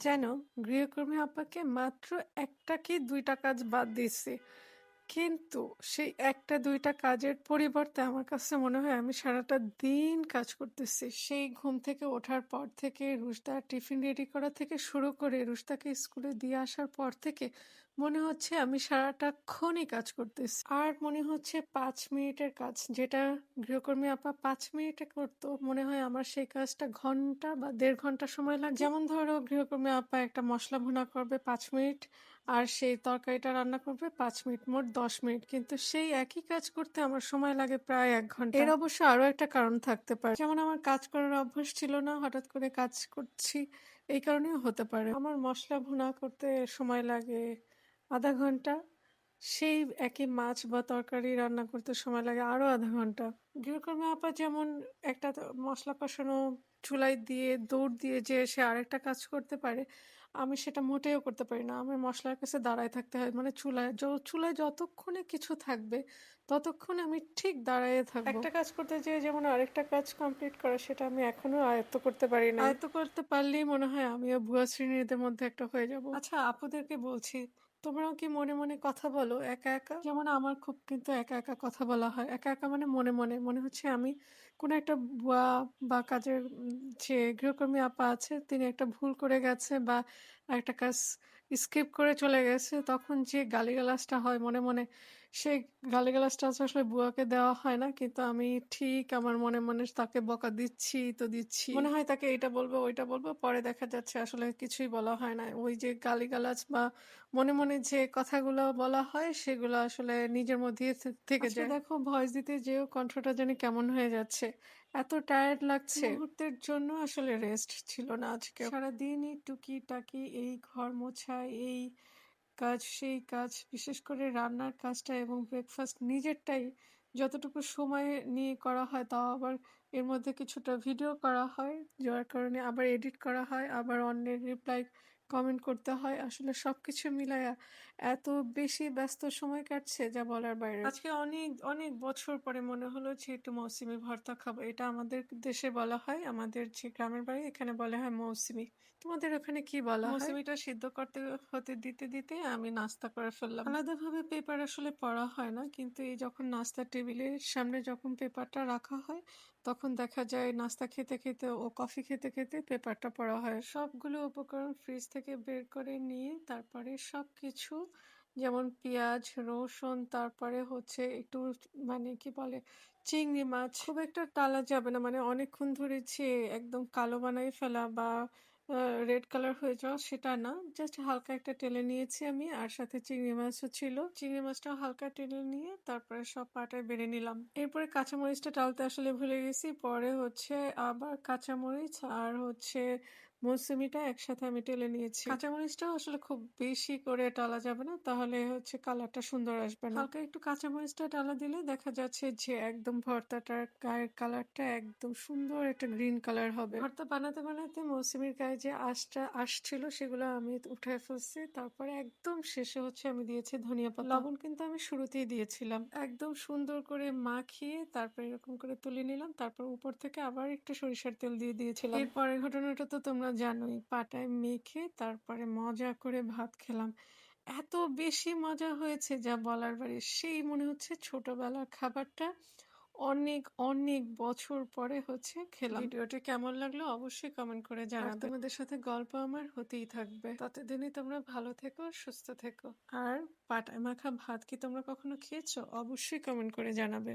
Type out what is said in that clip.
যেন গৃহকর্মী আপাকে মাত্র ১টা কি ২টা কাজ বাদ দিছি। কিন্তু সেই ১টা ২টা কাজের পরিবর্তে আমার কাছে মনে হয় আমি সারাটা দিন কাজ করতেছি। সেই ঘুম থেকে ওঠার পর থেকে রুশদার টিফিন রেডি করা থেকে শুরু করে রুশদাকে স্কুলে দিয়ে আসার পর থেকে মনে হচ্ছে আমি সারাটাক্ষণই কাজ করতেছি। আর মনে হচ্ছে ৫ মিনিটের কাজ যেটা গৃহকর্মী আপা ৫ মিনিটে করতো, মনে হয় আমার সেই কাজটা ঘন্টা বা ১.৫ ঘন্টা সময় লাগে। যেমন ধরো গৃহকর্মী আপা একটা মসলা ভুনা করবে ৫ মিনিট, আর সেই তরকারিটা রান্না করবে ৫ মিনিট, মোট ১০ মিনিট। কিন্তু সেই একই কাজ করতে আমার সময় লাগে প্রায় ১ ঘন্টা। এর অবশ্য আরো একটা কারণ থাকতে পারে। যেমন আমার কাজ করার অভ্যাস ছিল না, হঠাৎ করে কাজ করছি, এই কারণেও হতে পারে। আমার মসলা ভুনা করতে সময় লাগে ০.৫ ঘন্টা। সেই একই মাছ বা তরকারি রান্না করতে সময় লাগে আরো ০.৫ ঘন্টা। গৃহকর্মী আপা যেমন একটা মসলা কষানো চুলায় দিয়ে দৌড় দিয়ে যে সে আরেকটা কাজ করতে পারে, আমি সেটা মোটেও করতে পারি না। আমার মসলার কাছে দাঁড়ায় থাকতে হয়। মানে চুলায় যতক্ষণে কিছু থাকবে, ততক্ষণে আমি ঠিক দাঁড়ায়ে থাকবো। একটা কাজ করতে যেয়ে যেমন আরেকটা কাজ কমপ্লিট করা, সেটা আমি এখনো আয়ত্ত করতে পারি নাই। আয়ত্ত করতে পারলেই মনে হয় আমিও ভুয়া শ্রেণীদের মধ্যে একটা হয়ে যাব। আচ্ছা, আপুদেরকে বলছি, তোমরাও কি মনে মনে কথা বলো একা একা? যেমন আমার খুব কিন্তু একা একা কথা বলা হয়। একা একা মানে মনে মনে মনে হচ্ছে আমি কোনো একটা ভুয়া বা কাজের যে গৃহকর্মী আপা আছে তিনি একটা ভুল করে গেছে বা একটা কাজ স্কিপ করে চলে গেছে, তখন যে গালিগালাজটা হয় মনে মনে, সেই গালিগালাজটা আসলে বুয়াকে দেওয়া হয় না, কিন্তু আমি ঠিক আমার মনে মনে তাকে বকা দিচ্ছি তো দিচ্ছি। মনে হয় তাকে এটা বলবো ওইটা বলবো, পরে দেখা যাচ্ছে আসলে কিছুই বলা হয় না। ওই যে গালিগালাজ বা মনে মনে যে কথাগুলো বলা হয় সেগুলো আসলে নিজের মধ্যেই থেকে যায়। দেখো ভয়েস দিতে যেও কণ্ঠটা জানি কেমন হয়ে যাচ্ছে, এত টায়ার্ড লাগছে। মুহূর্তের জন্য আসলে রেস্ট ছিল না আজকে। সারাদিনই টুকিটাকি এই ঘর মোছা, এই কাজ সেই কাজ, বিশেষ করে রান্নার কাজটা এবং ব্রেকফাস্ট নিজেরটাই যতটুকু সময় নিয়ে করা হয়, তাও আবার এর মধ্যে কিছুটা ভিডিও করা হয়, যার কারণে আবার এডিট করা হয়, আবার অন্যের রিপ্লাই কমেন্ট করতে হয়। আসলে সবকিছু মিলায়া এত বেশি ব্যস্ত সময় কাটছে যা বলার বাইরে। আজকে অনেক অনেক বছর পরে মনে হলো যে একটু মৌসুমী ভর্তা খাবো। এটা আমাদের দেশে বলা হয়, আমাদের যে গ্রামের বাড়ি এখানে বলা হয় মৌসুমী। তোমাদের ওখানে কি বলা হয়? মৌসুমীটা সিদ্ধ করতে হতে দিতে দিতে আমি নাস্তা করে ফেললাম। আলাদাভাবে পেপার আসলে পড়া হয় না, কিন্তু এই যখন নাস্তার টেবিলের সামনে যখন পেপারটা রাখা হয়, তখন দেখা যায় নাস্তা খেতে খেতে ও কফি খেতে খেতে পেপারটা পড়া হয়। সবগুলো উপকরণ ফ্রিজ থেকে বের করে নিয়ে তারপরে সবকিছু, যেমন পেঁয়াজ, রসুন, তারপরে হচ্ছে একটু মানে কি বলে চিংড়ি মাছ, খুব একটা টালা যাবে না, মানে অনেকক্ষণ ধরে একদম কালো বানাই ফেলা বা রেড কালার হয়ে যাওয়া সেটা না। জাস্ট হালকা একটা টেলে নিয়েছি আমি, আর সাথে চিংড়ি মাছও ছিল। চিংড়ি মাছটাও হালকা টেলে নিয়ে তারপরে সব পাটায় বেড়ে নিলাম। এরপরে কাঁচামরিচটা টালতে আসলে ভুলে গেছি। পরে হচ্ছে আবার কাঁচামরিচ আর হচ্ছে মৌসুমিটা একসাথে আমি টেলে নিয়েছি। কাঁচামরিচটাও আসলে খুব বেশি করে টালা যাবে না, তাহলে হচ্ছে কালারটা সুন্দর আসবে না। হালকা একটু কাঁচামরিচটা টালা দিলে দেখা যাচ্ছে যে একদম ভর্তাটার গায়ের কালারটা একদম সুন্দর একটা গ্রিন কালার হবে। ভর্তা বানাতে বানাতে মৌসুমীর গায়ে যে আঁশটা আসছিল সেগুলো আমি উঠায় ফেলছি। তারপরে একদম শেষে হচ্ছে আমি দিয়েছি ধনিয়া পাতা। লবণ কিন্তু আমি শুরুতেই দিয়েছিলাম। একদম সুন্দর করে মাখিয়ে তারপর এরকম করে তুলে নিলাম। তারপর উপর থেকে আবার একটু সরিষার তেল দিয়ে দিয়েছিলাম। এর পরের ঘটনাটা তো তোমরা জানোই, পাটায় মেখে তারপরে মজা করে ভাত খেলাম। এত বেশি মজা হয়েছে যা বলার বাইরে। সেই মনে হচ্ছে ছোটবেলার খাবারটা অনেক অনেক বছর পরে হচ্ছে খেলাম। ভিডিওটি কেমন লাগলো অবশ্যই কমেন্ট করে জানাবে। তোমাদের সাথে গল্প আমার হতেই থাকবে। ততদিনই তোমরা ভালো থেকো, সুস্থ থেকো। আর পাটায় মাখা ভাত কি তোমরা কখনো খেয়েছো? অবশ্যই কমেন্ট করে জানাবে।